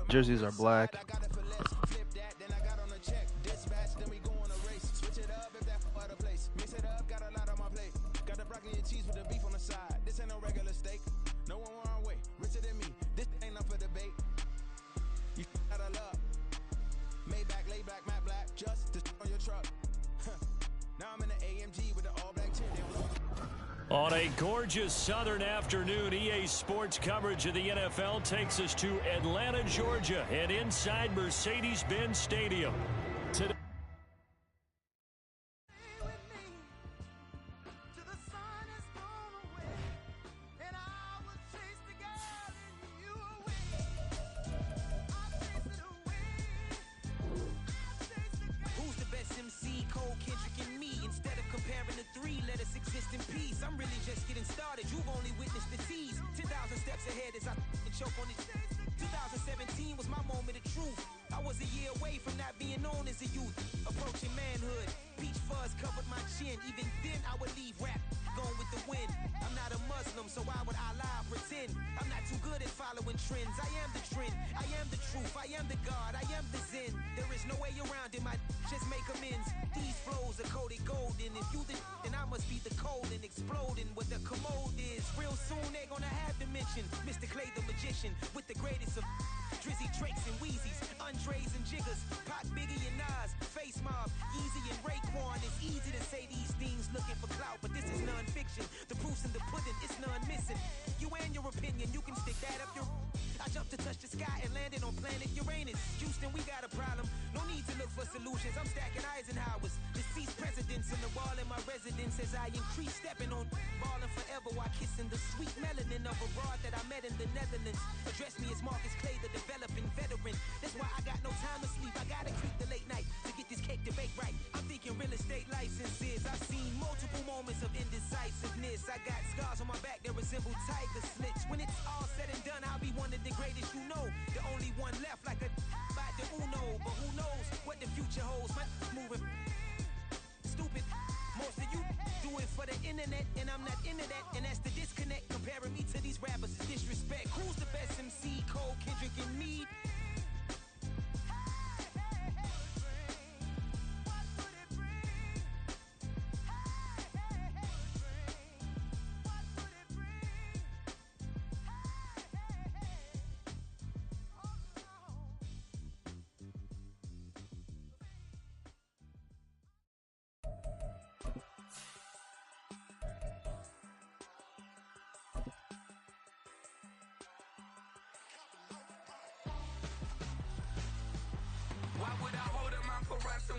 Jerseys are black. On a gorgeous southern afternoon, EA Sports coverage of the NFL takes us to Atlanta, Georgia, and inside Mercedes-Benz Stadium. Today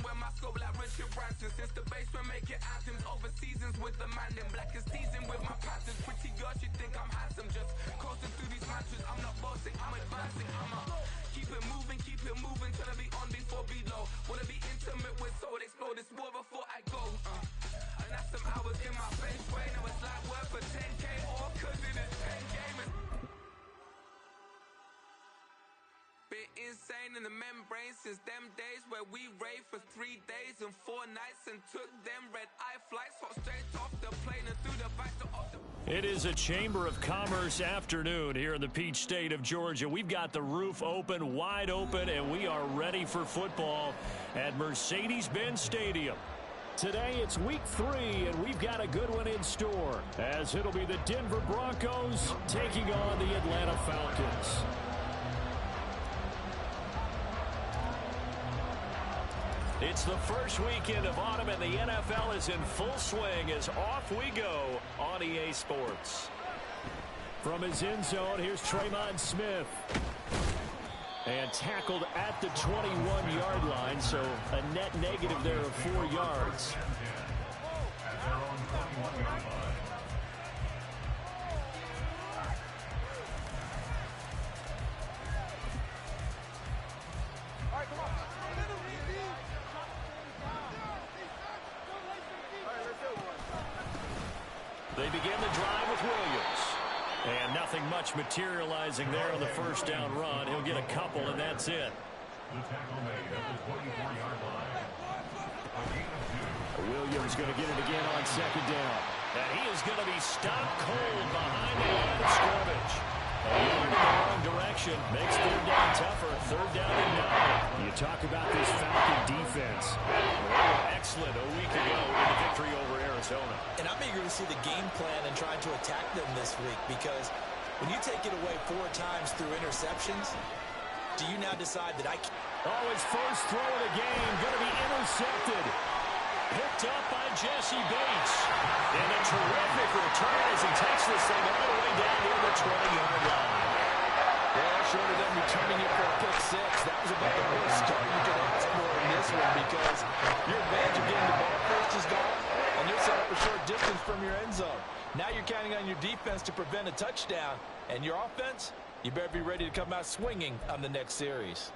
When my scope like Richard Branson, since the basement making anthems over seasons with the man them black is teasing with my patterns. Pretty girl, she think I'm handsome, just coasting through these matches. I'm not bossing, I'm advancing. Keep it moving till I be on before below. Wanna be intimate with soul, explode this war before I go. And that's some hours in my face brain. Now it's like work for 10K or cause it is 10 gamers. Insane in the membrane since them days where we raved for 3 days and 4 nights and took them red-eye flights, hot straight off the plane and through the back to off the... It is a Chamber of Commerce afternoon here in the Peach State of Georgia. We've got the roof open, wide open, and we are ready for football at Mercedes-Benz Stadium. Today it's week 3, and we've got a good one in store, as it'll be the Denver Broncos taking on the Atlanta Falcons. It's the first weekend of autumn, and the NFL is in full swing as off we go on EA Sports. From his end zone, here's Tremont Smith. And tackled at the 21-yard line, so a net negative there of 4 yards. They begin the drive with Williams. And nothing much materializing there on the first down run. He'll get a couple, and that's it. Williams going to get it again on second down. And he is going to be stopped cold behind the line of scrimmage. A yard action. Makes third down tougher. Third down and 9. You talk about this Falcon defense. They were excellent a week ago in the victory over Arizona. And I'm eager to see the game plan and trying to attack them this week, because when you take it away 4 times through interceptions, do you now decide that I can't? Oh, his first throw of the game going to be intercepted. Picked up by Jesse Bates. And a terrific return as he takes this thing all the way down near the 20-yard line. Well, short of them returning it for a pick 6, that was about the worst start you could ask for in this one, because your advantage of getting the ball first is gone, and you're set up a short distance from your end zone. Now you're counting on your defense to prevent a touchdown, and your offense, you better be ready to come out swinging on the next series.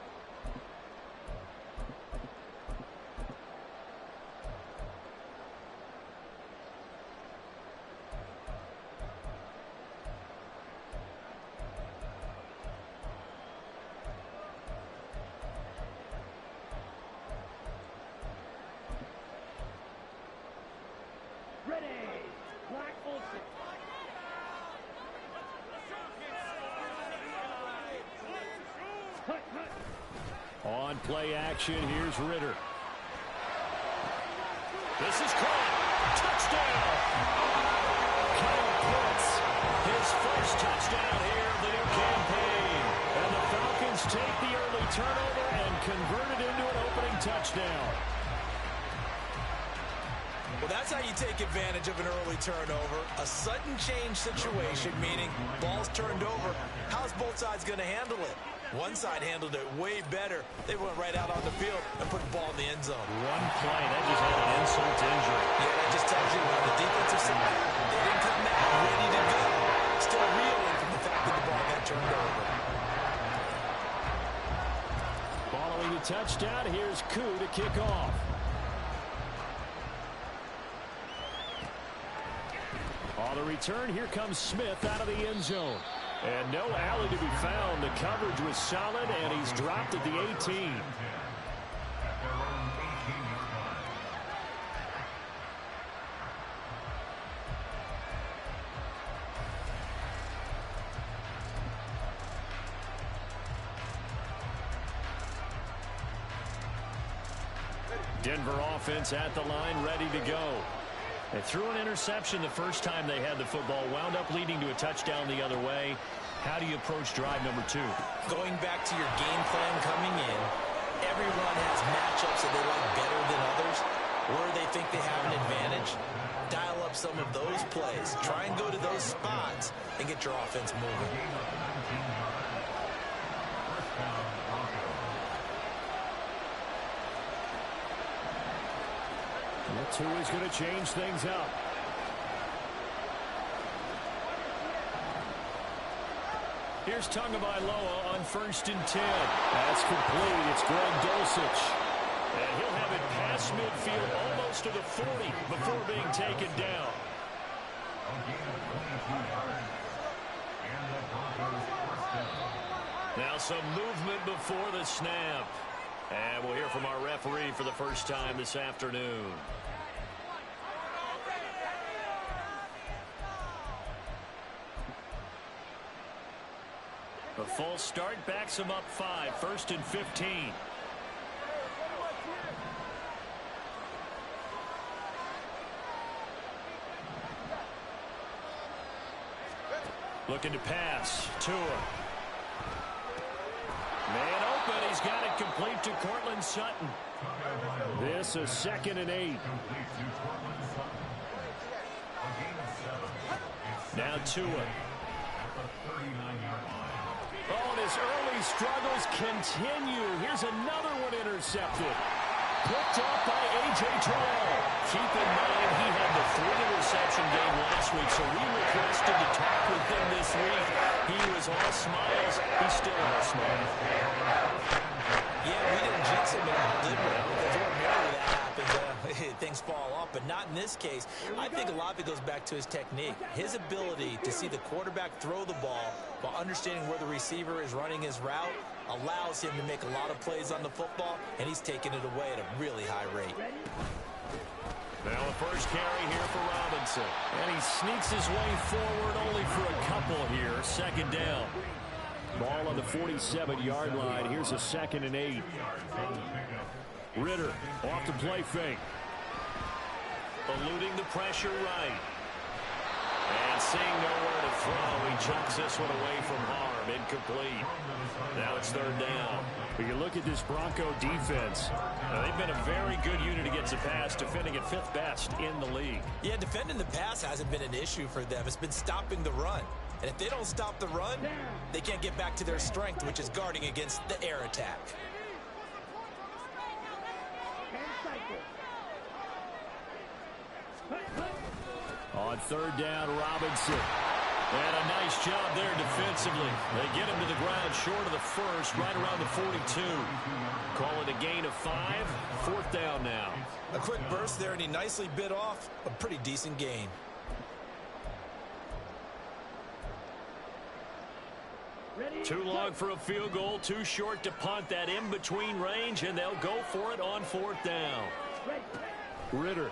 On play action, here's Ritter. This is caught. Touchdown! Kyle Pitts, his first touchdown here of the new campaign. And the Falcons take the early turnover and convert it into an opening touchdown. Well, that's how you take advantage of an early turnover. A sudden change situation, meaning ball's turned over. How's both sides going to handle it? One side handled it way better. They went right out on the field and put the ball in the end zone. One play, that just had an insult to injury. Yeah, that just tells you on the defensive side, they didn't come back ready to go. Still reeling from the fact that the ball got turned over. Following the touchdown, here's Koo to kick off. On the return, here comes Smith out of the end zone. And no alley to be found. The coverage was solid, and he's dropped at the 18. Denver offense at the line, ready to go. They threw an interception the first time they had the football, wound up leading to a touchdown the other way. How do you approach drive number 2? Going back to your game plan coming in, everyone has matchups that they like better than others, where they think they have an advantage. Dial up some of those plays. Try and go to those spots and get your offense moving. Two is going to change things up. Here's Tagovailoa on 1st and 10. That's complete. It's Greg Dulcich. And he'll have it past midfield almost to the 40 before being taken down. Now some movement before the snap. And we'll hear from our referee for the first time this afternoon. A false start backs him up 5. 1st and 15. Looking to pass. Tua. Man open. He's got it complete to Cortland Sutton. This is 2nd and 8. Now Tua. Oh, and his early struggles continue. Here's another one intercepted. Picked up by A.J. Terrell. Keep in mind he had the 3-interception game last week, so we requested to talk with him this week. He was all smiles. He's still all smiles. Yeah, we didn't jinx him at all, did we? Because ordinarily that happens. Things fall off, but not in this case. I think a lot of it goes back to his technique. His ability to see the quarterback throw the ball while understanding where the receiver is running his route allows him to make a lot of plays on the football, and he's taking it away at a really high rate. Now a first carry here for Robinson. And he sneaks his way forward only for a couple here. 2nd down. Ball on the 47-yard line. Here's a 2nd and 8. Ritter off the play fake. Eluding the pressure right. And seeing nowhere to throw, he chucks this one away from harm. Incomplete. Now it's 3rd down. But you look at this Bronco defense. They've been a very good unit against the pass, defending at 5th best in the league. Yeah, defending the pass hasn't been an issue for them. It's been stopping the run. And if they don't stop the run, they can't get back to their strength, which is guarding against the air attack. On 3rd down, Robinson. And a nice job there defensively. They get him to the ground short of the first, right around the 42. Call it a gain of 5. 4th down now. A quick burst there, and he nicely bit off a pretty decent gain. Too long for a field goal, too short to punt. That in-between range, and they'll go for it on 4th down. Ritter.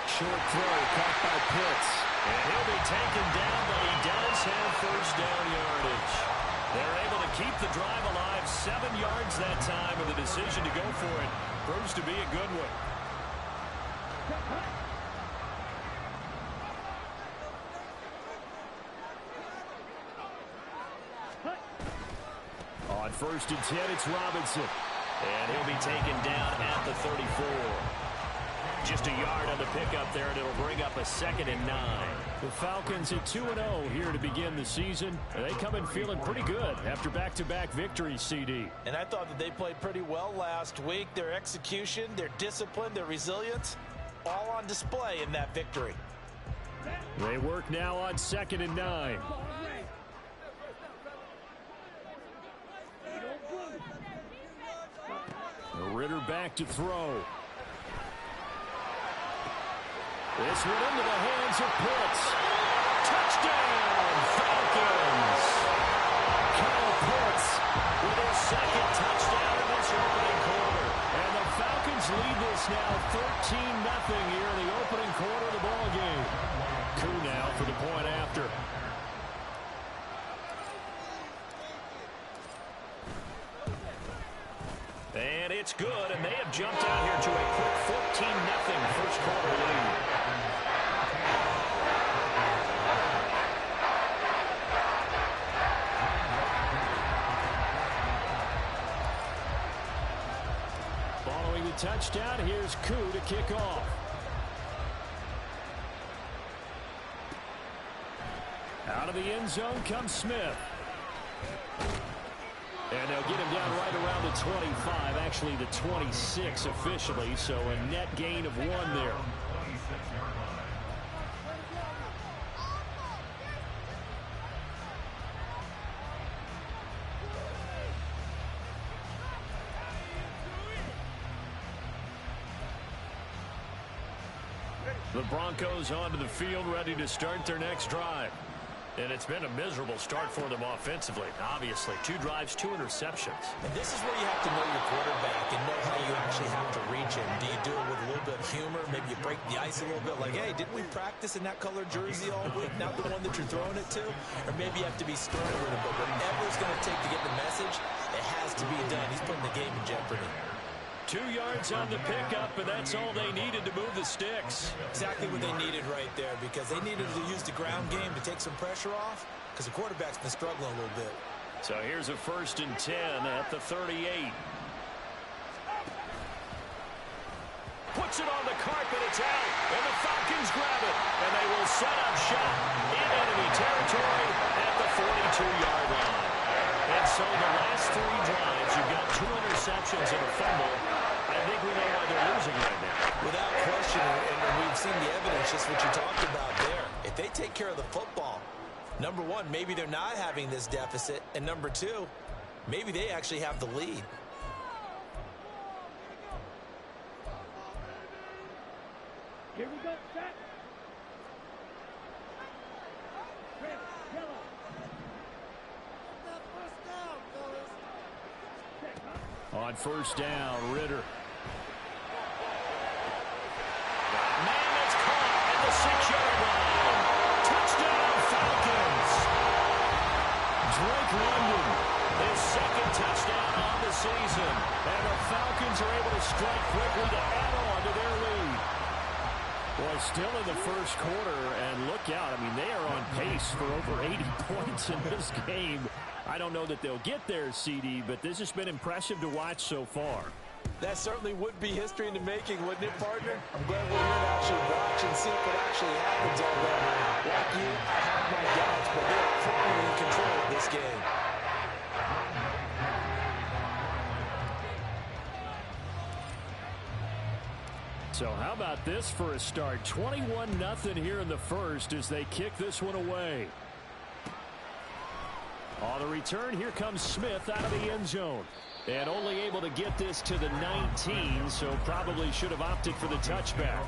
Short throw, caught by Pitts. And he'll be taken down, but he does have 1st down yardage. They're able to keep the drive alive, 7 yards that time, and the decision to go for it proves to be a good one. On 1st and 10, it's Robinson. And he'll be taken down at the 34. Just a yard on the pickup there, and it'll bring up a 2nd and 9. The Falcons at 2-0 here to begin the season. They come in feeling pretty good after back-to-back victories, CD. And I thought that they played pretty well last week. Their execution, their discipline, their resilience, all on display in that victory. They work now on 2nd and 9. Ritter back to throw. This one into the hands of Pitts. Touchdown, Falcons! Kyle Pitts with his 2nd touchdown in this opening quarter. And the Falcons lead this now 13-0 here in the opening quarter of the ball game. Koo now for the point after. And it's good, and they have jumped out here to a quick 14-0 first quarter lead. Following the touchdown, here's Koo to kick off. Out of the end zone comes Smith. And they'll get him down right around the 25, actually the 26 officially, so a net gain of 1 there. The Broncos onto the field, ready to start their next drive. And it's been a miserable start for them offensively. Obviously, 2 drives, 2 interceptions. And this is where you have to know your quarterback and know how you actually have to reach him. Do you do it with a little bit of humor? Maybe you break the ice a little bit like, hey, didn't we practice in that color jersey all week? Not the one that you're throwing it to? Or maybe you have to be stern with him. But whatever it's going to take to get the message, it has to be done. He's putting the game in jeopardy. 2 yards on the pickup, and that's all they needed to move the sticks. Exactly what they needed right there, because they needed to use the ground game to take some pressure off, because the quarterback's been struggling a little bit. So here's a 1st and 10 at the 38. Puts it on the carpet, it's out, and the Falcons grab it, and they will set up shop in enemy territory at the 42-yard line. And so the last 3 drives, you've got 2 interceptions and a fumble. I think we know why they're losing right now. Without question, and we've seen the evidence, just what you talked about there. If they take care of the football, number 1, maybe they're not having this deficit, and number 2, maybe they actually have the lead. Here we go, set. On 1st down, Ritter. Man, that's caught at the 6-yard line. Touchdown, Falcons. 2 yards. And so the last 3 drives, you've got 2 interceptions and a fumble. I think we know why they're losing right now. Without question, and we've seen the evidence, just what you talked about there. If they take care of the football, number 1, maybe they're not having this deficit, and number 2, maybe they actually have the lead. Here we go, set. second touchdown on the season. And the Falcons are able to strike quickly to add on to their lead. Well, still in the first quarter, and look out. I mean, they are on pace for over 80 points in this game. I don't know that they'll get there, CD, but this has been impressive to watch so far. That certainly would be history in the making, wouldn't it, partner? I'm glad we're here to actually watch and see what actually happens out there. Like you, I have my doubts, but they're firmly in control of this game. So how about this for a start? 21-0 here in the first as they kick this one away. On the return, here comes Smith out of the end zone. And only able to get this to the 19, so probably should have opted for the touchback.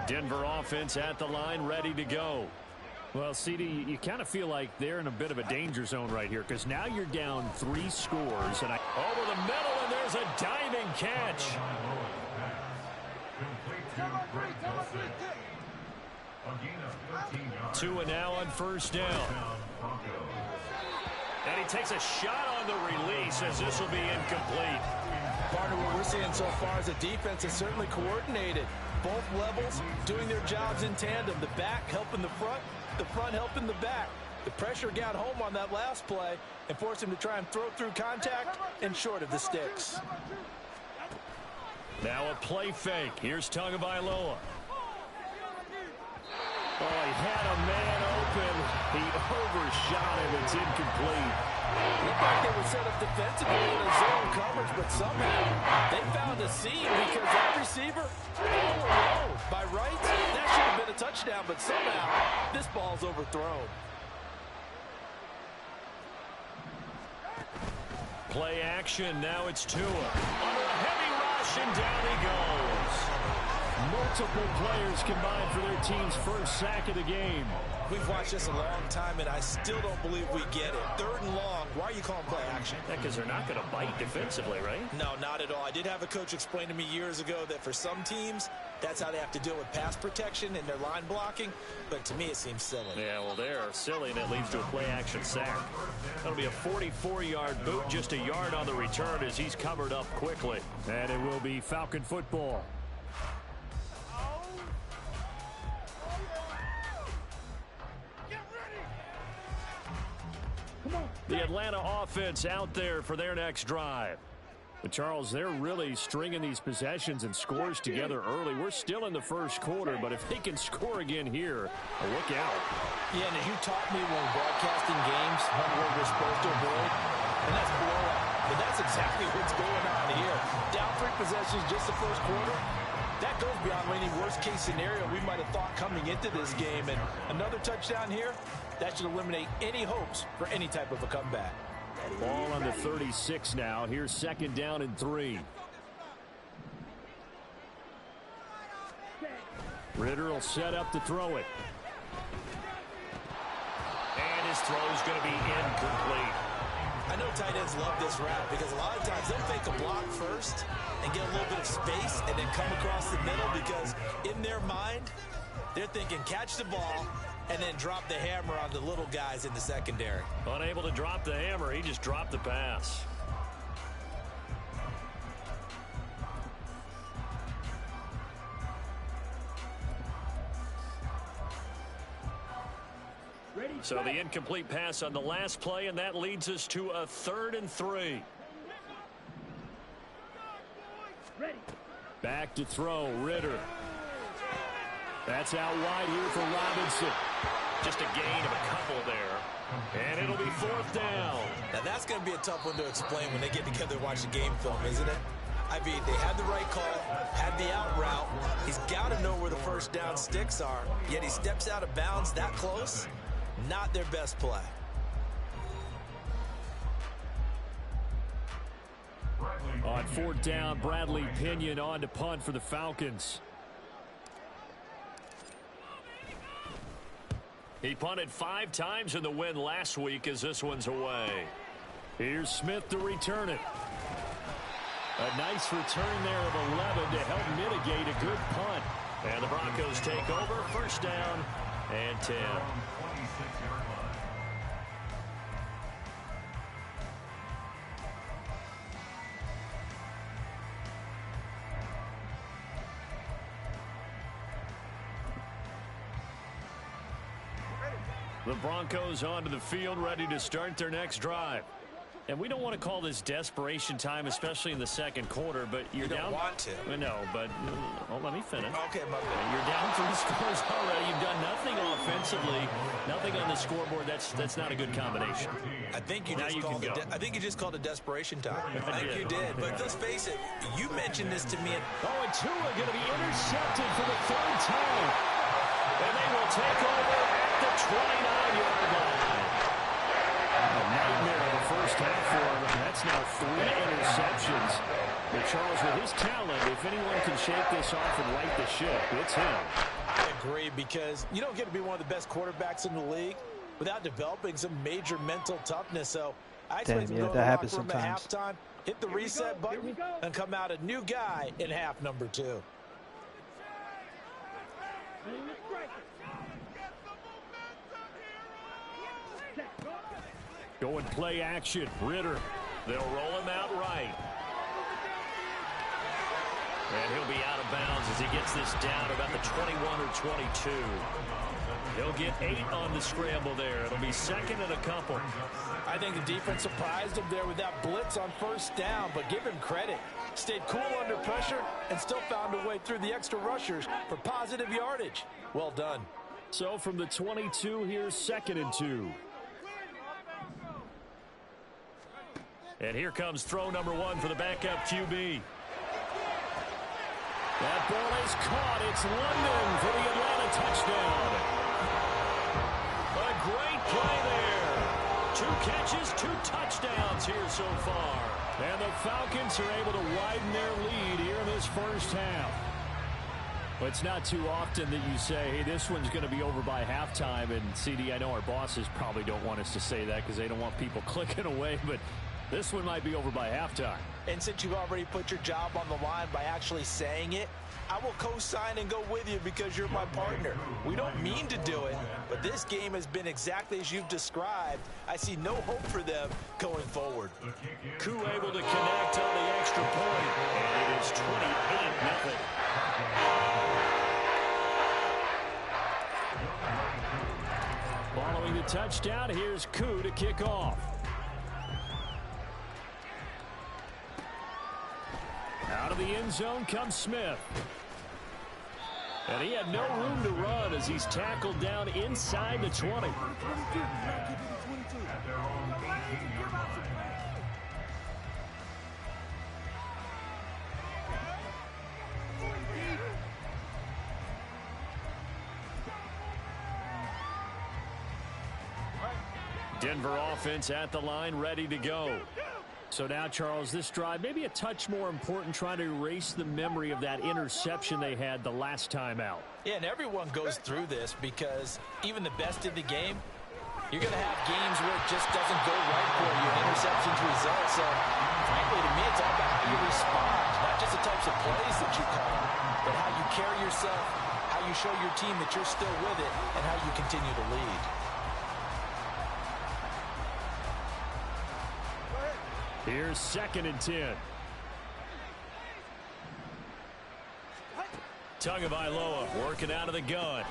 Denver offense at the line, ready to go. Well, CD, you kind of feel like they're in a bit of a danger zone right here because now you're down 3 scores. And over the middle, and there's a diving catch. 2 and now on first down. And he takes a shot on the release as this will be incomplete. Partner, what we're seeing so far is a defense is certainly coordinated. Both levels doing their jobs in tandem. The back helping the front helping the back. The pressure got home on that last play and forced him to try and throw through contact and short of the sticks. Now a play fake. Here's Tagovailoa. Oh, he had a man open. He overshot him. It's incomplete. Looked like they were set up defensively in a zone coverage, but somehow they found a seam because that receiver all alone. By rights, that should have been a touchdown, but somehow this ball's overthrown. Play action. Now it's Tua. Under a heavy rush, and down he goes. Multiple players combined for their team's first sack of the game. We've watched this a long time, and I still don't believe we get it. 3rd and long. Why are you calling play action? Yeah, because they're not going to bite defensively, right? No, not at all. I did have a coach explain to me years ago that for some teams, that's how they have to deal with pass protection and their line blocking. But to me, it seems silly. Yeah, well, they're silly, and it leads to a play-action sack. That'll be a 44-yard boot, just a yard on the return as he's covered up quickly. And it will be Falcon football. The Atlanta offense out there for their next drive. But Charles, they're really stringing these possessions and scores together early. We're still in the first quarter, but if they can score again here, look out. Yeah, and as you taught me when broadcasting games, one word we're supposed to avoid, and that's blowout. But that's exactly what's going on here. Down 3 possessions just the first quarter. That goes beyond any worst-case scenario we might have thought coming into this game. And another touchdown here, that should eliminate any hopes for any type of a comeback. Ball on the 36 now. Here's 2nd down and 3. Ritter will set up to throw it. And his throw is going to be incomplete. I know tight ends love this route because a lot of times they'll fake a block first and get a little bit of space and then come across the middle because in their mind, they're thinking catch the ball and then drop the hammer on the little guys in the secondary. Unable to drop the hammer, he just dropped the pass. So the incomplete pass on the last play, and that leads us to a 3rd and 3. Back to throw, Ritter. That's out wide here for Robinson. Just a gain of a couple there. And it'll be 4th down. Now that's going to be a tough one to explain when they get together and watch the game film, isn't it? I mean, they had the right call, had the out route. He's got to know where the first down sticks are, yet he steps out of bounds that close. Not their best play. On 4th down, Bradley Pinion on to punt for the Falcons. He punted 5 times in the win last week as this one's away. Here's Smith to return it. A nice return there of 11 to help mitigate a good punt. And the Broncos take over, first down and 10. The Broncos onto the field, ready to start their next drive. And we don't want to call this desperation time, especially in the second quarter, but you're down. You don't want to. No, but let me finish. Okay, my bad. You're down 3 scores already. You've done nothing offensively, nothing on the scoreboard. That's not a good combination. I think you just called it desperation time. I think you did. But let's face it, you mentioned this to me. And Tua going to be intercepted for the third time. And they will take over at the 29-yard line. A nightmare of the first half for him. That's now 3 interceptions. But Charles, with his talent, if anyone can shake this off and right the ship, it's him. I agree, because you don't get to be one of the best quarterbacks in the league without developing some major mental toughness. So I expect him to go to the locker room at halftime, hit the reset button, and come out a new guy in half number 2. Going play action. Ritter. They'll roll him out right. And he'll be out of bounds as he gets this down about the 21 or 22. He'll get 8 on the scramble there. It'll be second and a couple. I think the defense surprised him there with that blitz on first down, but give him credit. Stayed cool under pressure and still found a way through the extra rushers for positive yardage. Well done. So from the 22, here's second and 2. And here comes throw number 1 for the backup QB. That ball is caught. It's London for the Atlanta touchdown. A great play there. 2 catches, 2 touchdowns here so far. And the Falcons are able to widen their lead here in this first half. But it's not too often that you say, hey, this one's going to be over by halftime. And, CD, I know our bosses probably don't want us to say that because they don't want people clicking away. But this one might be over by halftime. And since you've already put your job on the line by actually saying it, I will co-sign and go with you because you're my partner. We don't mean to do it, but this game has been exactly as you've described. I see no hope for them going forward. Koo able to connect on the extra point, and it is 28-0. Following the touchdown, here's Koo to kick off. Out of the end zone comes Smith. And he had no room to run as he's tackled down inside the 20. Denver offense at the line, ready to go. So now, Charles, this drive maybe a touch more important, trying to erase the memory of that interception they had the last time out. Yeah, and everyone goes through this because even the best in the game, you're going to have games where it just doesn't go right for you. Interceptions result. So, frankly, to me, it's all about how you respond, not just the types of plays that you call, but how you carry yourself, how you show your team that you're still with it, and how you continue to lead. Here's second and 10. Tagovailoa working out of the gun.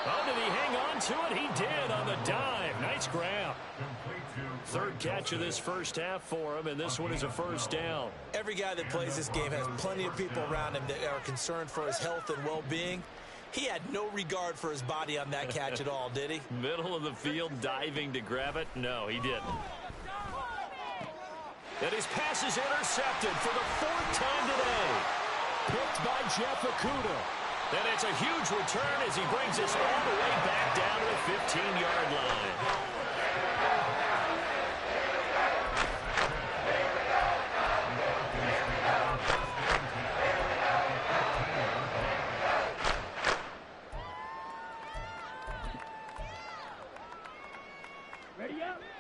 Oh, did he hang on to it? He did on the dive. Nice grab. Third catch of this first half for him, and this one is a first down. Every guy that plays this game has plenty of people around him that are concerned for his health and well-being. He had no regard for his body on that catch at all, did he? Middle of the field diving to grab it? No, he didn't. And his pass is intercepted for the 4th time today. Picked by Jeff Okudah. And it's a huge return as he brings us all the way back down to the 15-yard line.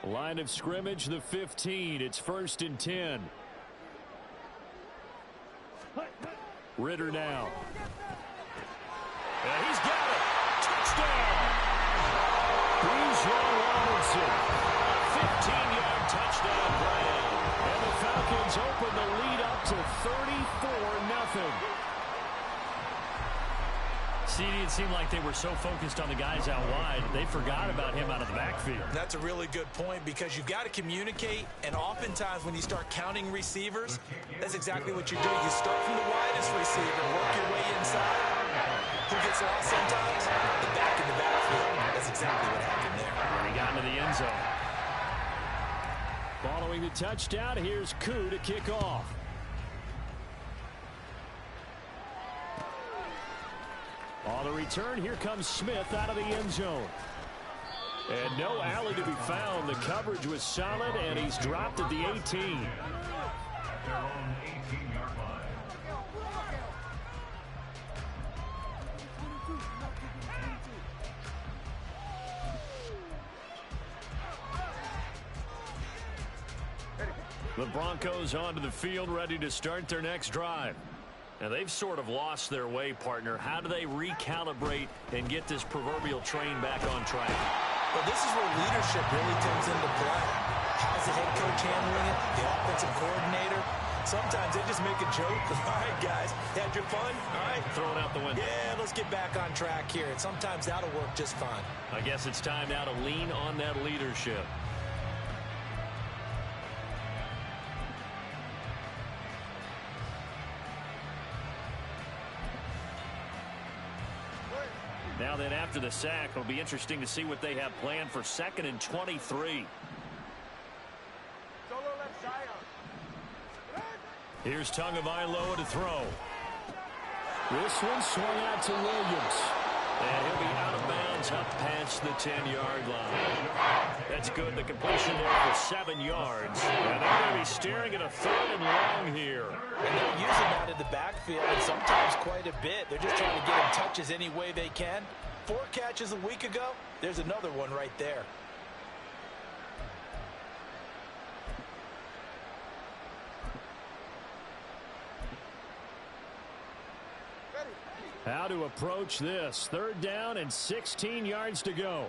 Line of scrimmage, the 15. It's 1st and 10. Ritter now. And he's got it. Touchdown. Bijan Robinson. 15-yard touchdown grab. And the Falcons open the lead up to 34-0. CD, it seemed like they were so focused on the guys out wide, they forgot about him out of the backfield. That's a really good point because you've got to communicate, and oftentimes when you start counting receivers, that's exactly what you're doing. You start from the widest receiver, work your way inside. Who gets lost sometimes? The back in the backfield. That's exactly what happened there. And he got into the end zone. Following the touchdown, here's Koo to kick off. On the return, here comes Smith out of the end zone. And no alley to be found. The coverage was solid, and he's dropped at the 18. The Broncos onto the field, ready to start their next drive. Now, they've sort of lost their way, partner. How do they recalibrate and get this proverbial train back on track? Well, this is where leadership really comes into play. How's the head coach handling it? The offensive coordinator? Sometimes they just make a joke. All right, guys, had your fun? All right. Throw it out the window. Yeah, let's get back on track here. And sometimes that'll work just fine. I guess it's time now to lean on that leadership. Now then, after the sack, it'll be interesting to see what they have planned for 2nd and 23. Here's Tagovailoa to throw. This one swung out to Williams. And he'll be out of bounds up past the 10-yard line. That's good. The completion there for 7 yards. And they're going to be staring at a 3rd and long here. And they're using that in the backfield, and sometimes quite a bit. They're just trying to get him touches any way they can. 4 catches a week ago. There's another one right there. How to approach this. 3rd down and 16 yards to go.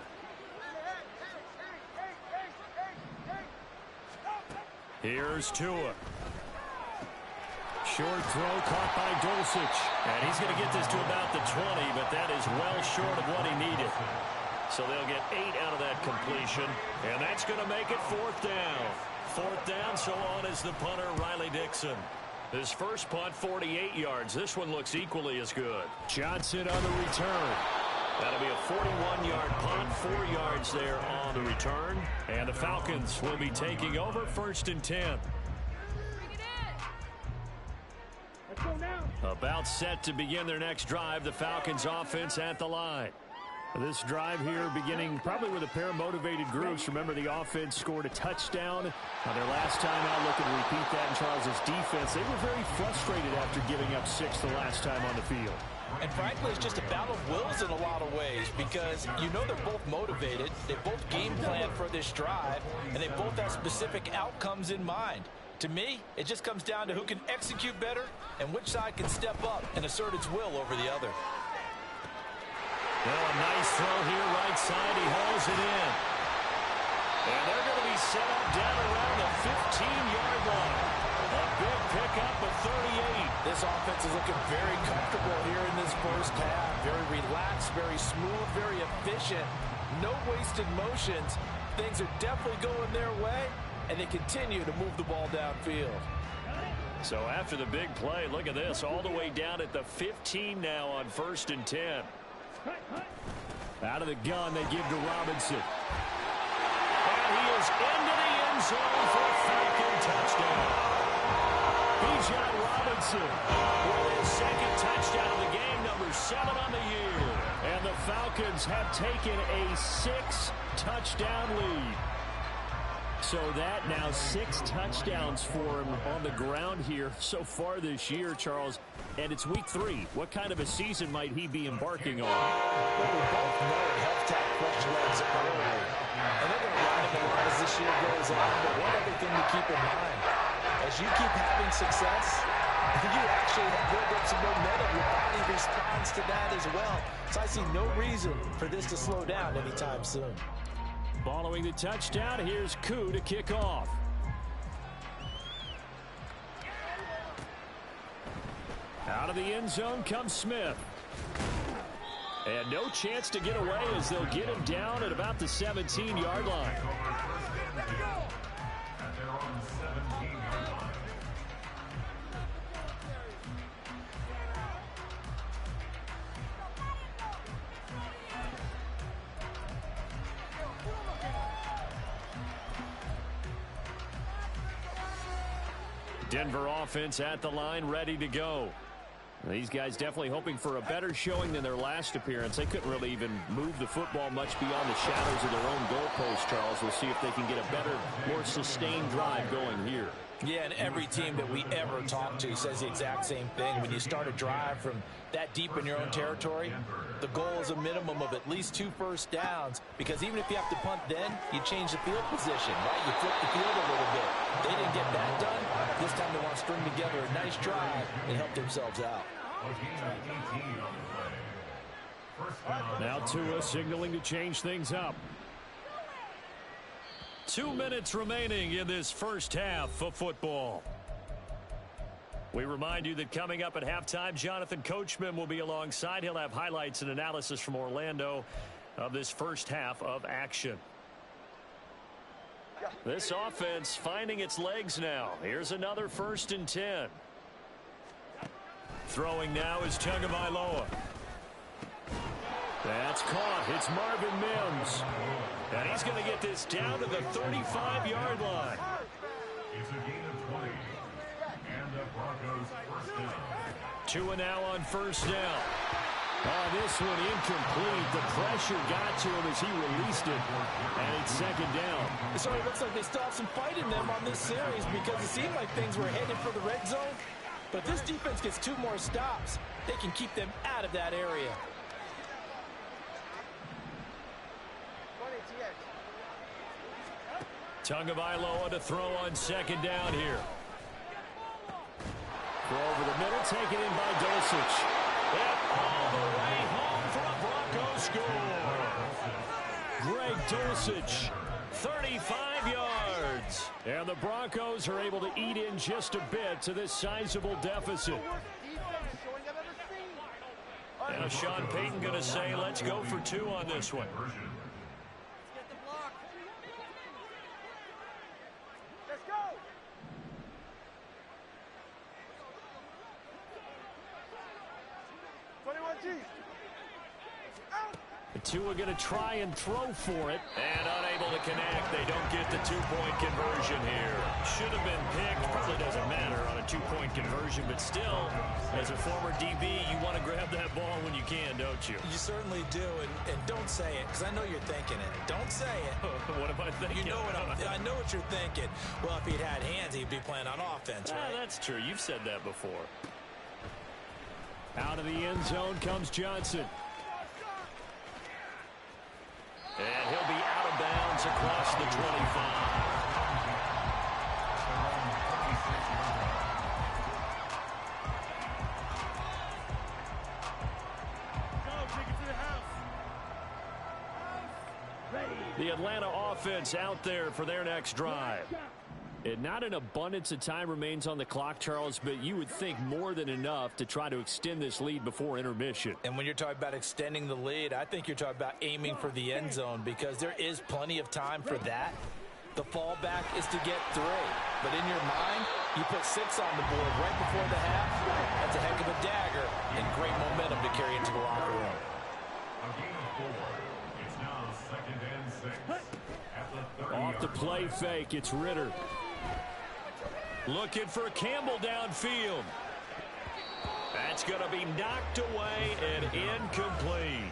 Here's Tua. Short throw caught by Dulcich. And he's going to get this to about the 20, but that is well short of what he needed. So they'll get 8 out of that completion. And that's going to make it 4th down. 4th down, so on is the punter, Riley Dixon. His first punt, 48 yards. This one looks equally as good. Johnson on the return. That'll be a 41-yard punt, 4 yards there on the return. And the Falcons will be taking over 1st and 10. Let's go now. About set to begin their next drive. The Falcons offense at the line. This drive here beginning probably with a pair of motivated groups. Remember, the offense scored a touchdown their last time out. Looking to repeat that in Charles's defense. They were very frustrated after giving up 6 the last time on the field. And frankly, it's just a battle of wills in a lot of ways because you know they're both motivated. They both game plan for this drive, and they both have specific outcomes in mind. To me, it just comes down to who can execute better and which side can step up and assert its will over the other. Well, a nice throw here, right side. He hauls it in. And they're going to be set up down around the 15-yard line. A big pickup of 38. This offense is looking very comfortable here in this first half. Very relaxed, very smooth, very efficient. No wasted motions. Things are definitely going their way, and they continue to move the ball downfield. So after the big play, look at this. All the way down at the 15 now on 1st and 10. Out of the gun, they give to Robinson. And he is into the end zone for a Falcon touchdown. Bijan Robinson with his 2nd touchdown of the game, number 7 on the year. And the Falcons have taken a 6-touchdown lead. So that now 6 touchdowns for him on the ground here so far this year, Charles. And it's week 3. What kind of a season might he be embarking on? Well, we both know health tech fresh legs early. And they're going to ride him a lot as this year goes on. But one other thing to keep in mind, as you keep having success, You actually have built up some momentum. Your body responds to that as well. So I see no reason for this to slow down anytime soon. Following the touchdown, here's Koo to kick off. Out of the end zone comes Smith. And no chance to get away as they'll get him down at about the 17-yard line. Denver offense at the line, ready to go. These guys definitely hoping for a better showing than their last appearance. They couldn't really even move the football much beyond the shadows of their own goalpost, Charles. We'll see if they can get a better, more sustained drive going here. Yeah, and every team that we ever talk to says the exact same thing. When you start a drive from that deep in your own territory, the goal is a minimum of at least 2 first downs, because even if you have to punt then, you change the field position, right? You flip the field a little bit. They didn't get that done. This time they want to string together a nice drive and help themselves out. Now Tua signaling to change things up. 2 minutes remaining in this first half of football. We remind you that coming up at halftime, Jonathan Coachman will be alongside. He'll have highlights and analysis from Orlando of this first half of action. This offense finding its legs now. Here's another 1st and 10. Throwing now is Tagovailoa. That's caught. It's Marvin Mims. And he's going to get this down to the 35-yard line. It's a gain of 20. And the Broncos first down. Tua now on 1st down. Oh, this one incomplete. The pressure got to him as he released it. And it's 2nd down. So it looks like they still have some fight in them on this series, because it seemed like things were headed for the red zone. But if this defense gets 2 more stops, they can keep them out of that area. Tagovailoa to throw on 2nd down here. Throw over the middle, taken in by Dulcich. And all the way home for a Bronco score. Greg Dulcich, 35 yards. And the Broncos are able to eat in just a bit to this sizable deficit. Now Sean Payton going to say, let's go for 2 on this one. Tua going to try and throw for it, and unable to connect. They don't get the 2-point conversion here. Should have been picked. Probably doesn't matter on a 2-point conversion, but still, as a former DB, you want to grab that ball when you can, don't you? You certainly do, and don't say it, because I know you're thinking it. Don't say it. What am I thinking? You know what I know what you're thinking. Well, if he'd had hands, he'd be playing on offense, right? That's true. You've said that before. Out of the end zone comes Johnson. And he'll be out of bounds across the 25. The Atlanta offense out there for their next drive. And not an abundance of time remains on the clock, Charles, but you would think more than enough to try to extend this lead before intermission. And when you're talking about extending the lead, I think you're talking about aiming for the end zone, because there is plenty of time for that. The fallback is to get 3. But in your mind, you put 6 on the board right before the half. That's a heck of a dagger and great momentum to carry into the locker room. A gain of 4. It's now 2nd and 6. At the 30. Off the play fake, it's Ritter. Looking for Campbell downfield. That's going to be knocked away and incomplete.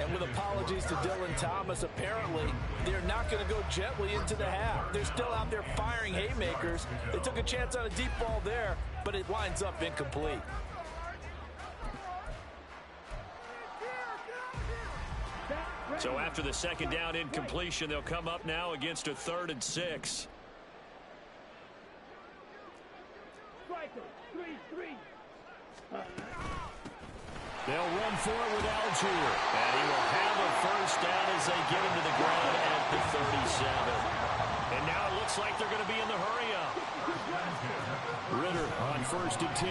And with apologies to Dylan Thomas, apparently they're not going to go gently into the half. They're still out there firing haymakers. They took a chance on a deep ball there, but it winds up incomplete. So after the 2nd down incompletion, they'll come up now against a 3rd and 6. They'll run for it with Algier. And he will have a first down as they get into the ground at the 37. And now it looks like they're going to be in the hurry-up. Ritter on 1st and 10.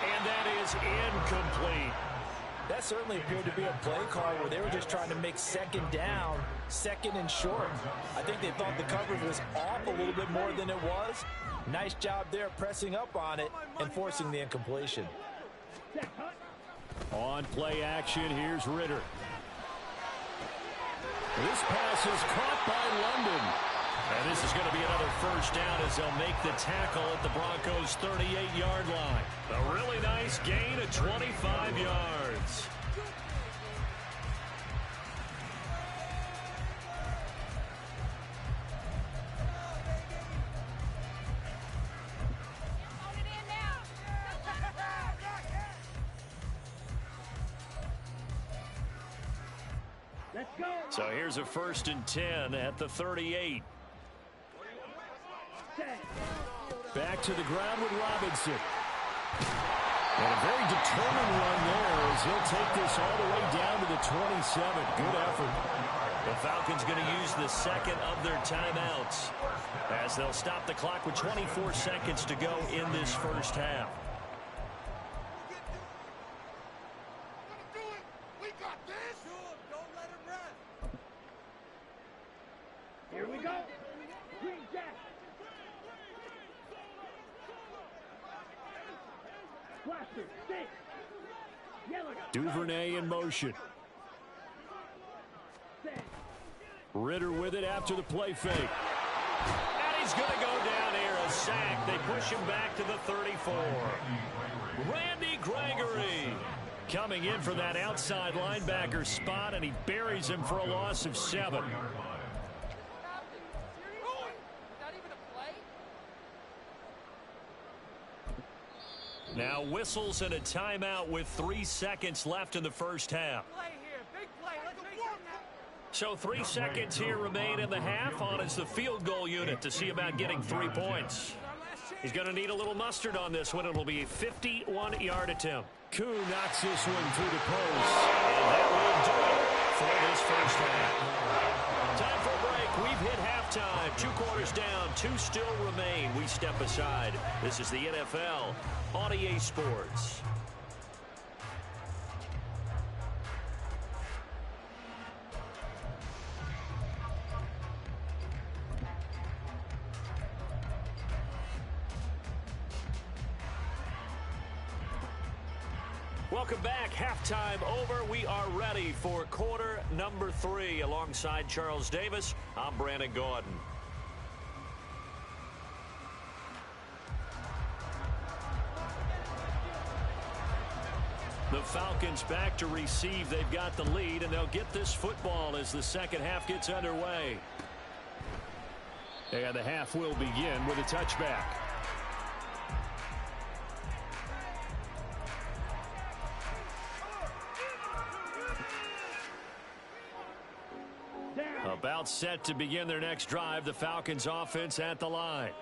And that is incomplete. That certainly appeared to be a play call where they were just trying to make second down, second and short. I think they thought the coverage was off a little bit more than it was. Nice job there pressing up on it and forcing the incompletion. On play action, here's Ritter. This pass is caught by London. And this is going to be another first down as they'll make the tackle at the Broncos' 38-yard line. A really nice gain of 25 yards. So here's a 1st and 10 at the 38. Back to the ground with Robinson. And a very determined run there as he'll take this all the way down to the 27. Good effort. The Falcons going to use the second of their timeouts as they'll stop the clock with 24 seconds to go in this first half. Here we go. Green Jack. Blaster, stick. Yellow. Duvernay in motion. Ritter with it after the play fake. And he's going to go down here, a sack. They push him back to the 34. Randy Gregory coming in for that outside linebacker spot, and he buries him for a loss of 7. Now whistles and a timeout with 3 seconds left in the first half. So 3 seconds here remain in the half. On is the field goal unit to see about getting 3 points. He's going to need a little mustard on this one. It'll be a 51-yard attempt. Koo knocks this one through the post. And that will do it for this first half. Time for a break. We've hit halftime. 2 quarters down. 2 still remain. We step aside. This is the NFL on EA Sports. Welcome back. Halftime over. We are ready for quarter number 3. Alongside Charles Davis, I'm Brandon Gordon. The Falcons back to receive. They've got the lead, and they'll get this football as the second half gets underway. And the half will begin with a touchback. About set to begin their next drive. The Falcons offense at the line.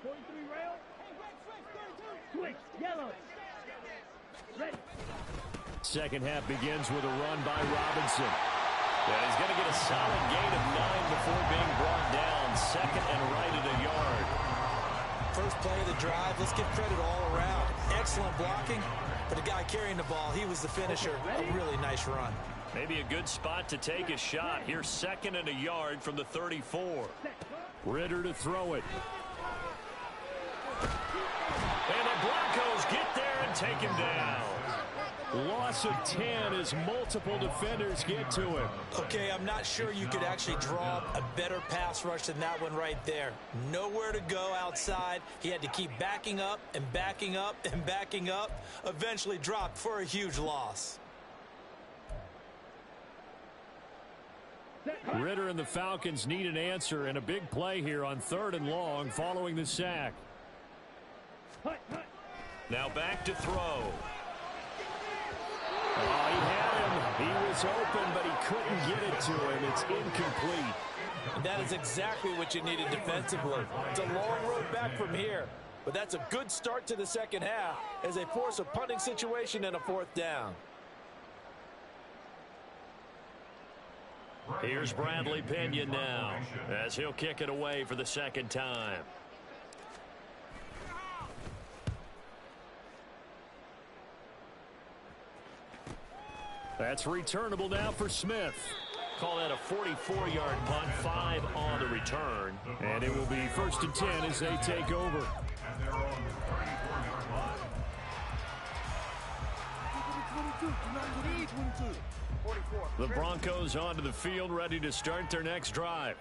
43 rail. Switch. Yellow. Ready. Second half begins with a run by Robinson. And he's going to get a solid gain of 9 before being brought down. Second and right at a yard. First play of the drive. Let's give credit all around. Excellent blocking. For the guy carrying the ball, he was the finisher. A really nice run. Maybe a good spot to take a shot. Here's second and a yard from the 34. Ritter to throw it. And the Broncos get there and take him down. Loss of 10 as multiple defenders get to him. Okay, I'm not sure you could actually draw a better pass rush than that one right there. Nowhere to go outside. He had to keep backing up and backing up and backing up. Eventually dropped for a huge loss. Ritter and the Falcons need an answer, and a big play here on 3rd and long following the sack. Now back to throw. Oh, he had him. He was open, but he couldn't get it to him. It's incomplete. And that is exactly what you needed defensively. It's a long road back from here, but that's a good start to the second half as they force a punting situation and a 4th down. Here's Bradley Pinion now as he'll kick it away for the second time. That's returnable now for Smith. Call that a 44-yard punt, 5 on the return. And it will be 1st and 10 as they take over. And they're on the 34-yard line. 44. The Broncos onto the field, ready to start their next drive.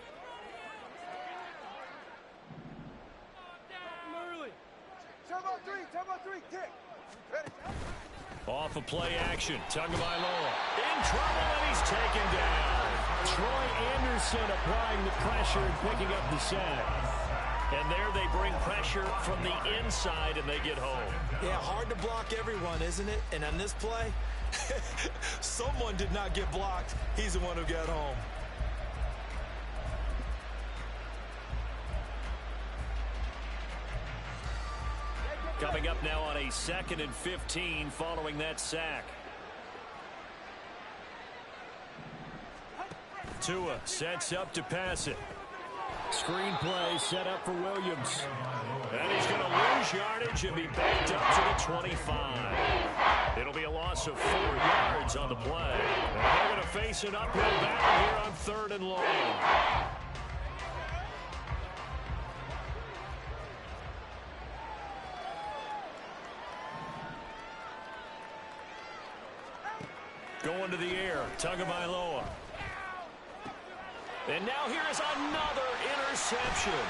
Turbo 3, kick. Ready. Off of play action, Tagovailoa in trouble, and he's taken down. Troy Anderson applying the pressure and picking up the sack. And there they bring pressure from the inside, and they get home. Yeah, hard to block everyone, isn't it? And on this play, someone did not get blocked. He's the one who got home. Coming up now on a 2nd and 15 following that sack. Tua sets up to pass it. Screen play set up for Williams. And he's going to lose yardage and be backed up to the 25. It'll be a loss of 4 yards on the play. And they're going to face an uphill battle here on 3rd and long. Going to the air, Tagovailoa. And now here is another interception.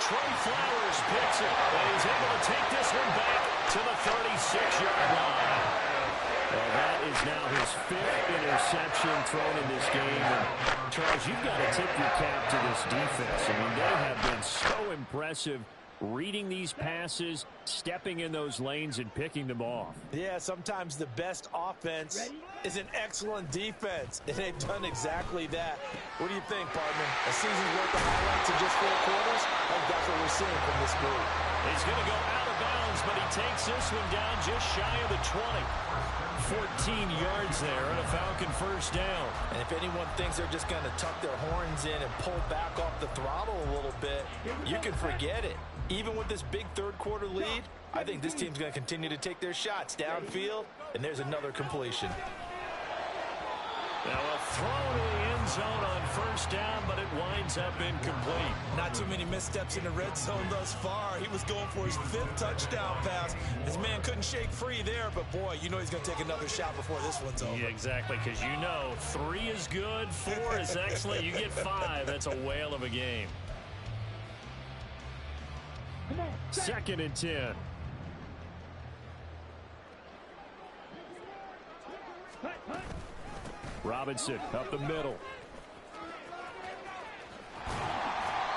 Trey Flowers picks it, and he's able to take this one back to the 36-yard line. Well, that is now his 5th interception thrown in this game. And Charles, you've got to tip your cap to this defense. I mean, they have been so impressive reading these passes, stepping in those lanes, and picking them off. Yeah, sometimes the best offense is an excellent defense, and they've done exactly that. What do you think, partner? A season's worth of highlights in just 4 quarters? I think that's what we're seeing from this group. He's going to go out of bounds, but he takes this one down just shy of the 20. 14 yards there and a Falcon 1st down. And if anyone thinks they're just going to tuck their horns in and pull back off the throttle a little bit, you can forget it. Even with this big 3rd quarter lead, I think this team's going to continue to take their shots downfield, and there's another completion. Now a throw to the end zone on 1st down, but it winds up incomplete. Not too many missteps in the red zone thus far. He was going for his 5th touchdown pass. His man couldn't shake free there, but boy, you know he's going to take another shot before this one's over. Yeah, exactly, because you know 3 is good, 4 is excellent. You get 5. That's a whale of a game. 2nd and 10. Robinson up the middle.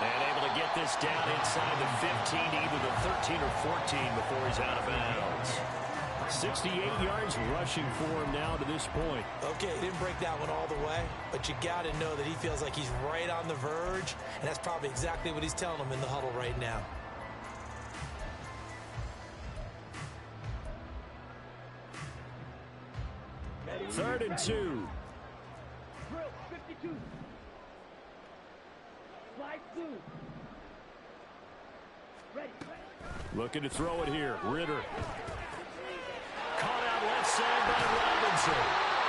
And able to get this down inside the 15 to either the 13 or 14 before he's out of bounds. 68 yards rushing for him now to this point. Okay, he didn't break that one all the way, but you got to know that he feels like he's right on the verge, and that's probably exactly what he's telling them in the huddle right now. Third and 2. 52. Slide 2. Ready. Looking to throw it here. Ritter. Caught out left side by Robinson.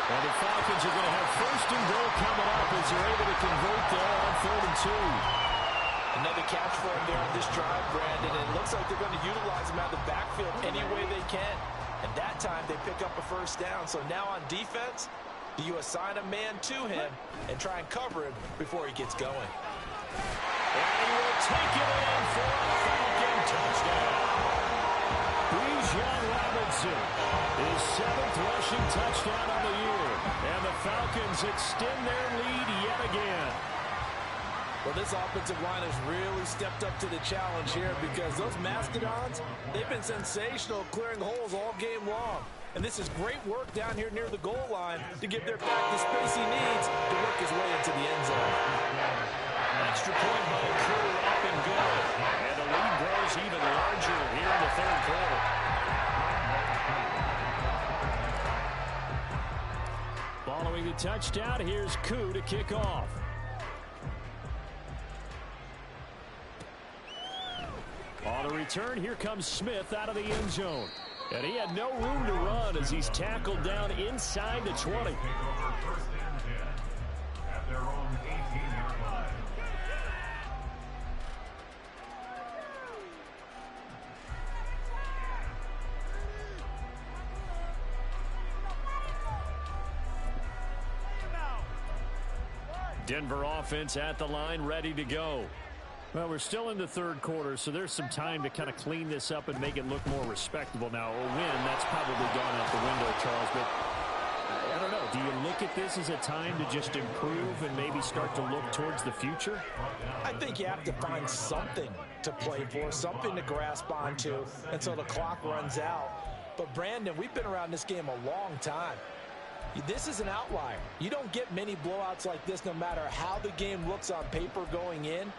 And the Falcons are going to have 1st and goal coming up as they're able to convert there on 3rd and 2. Another catch for him there on this drive, Brandon. And it looks like they're going to utilize him out of the backfield any way they can. And that time they pick up a 1st down. So now on defense, do you assign a man to him and try and cover him before he gets going? And he will take it in for a Falcon touchdown. Bijan Robinson, his 7th rushing touchdown on the year. And the Falcons extend their lead yet again. Well, this offensive line has really stepped up to the challenge here because those Mastodons, they've been sensational clearing holes all game long. And this is great work down here near the goal line to give their back the space he needs to work his way into the end zone. touchdown. Here's Koo to kick off. On the return, here comes Smith out of the end zone. And he had no room to run as he's tackled down inside the 20. Take over first and 10 at their own 18-yard line. Denver offense at the line, ready to go. Well, we're still in the third quarter, so there's some time to kind of clean this up and make it look more respectable. Now, a win, that's probably gone out the window, Charles, but I don't know. Do you look at this as a time to just improve and maybe start to look towards the future? I think you have to find something to play for, something to grasp onto until the clock runs out. But, Brandon, we've been around this game a long time. This is an outlier. You don't get many blowouts like this no matter how the game looks on paper going in.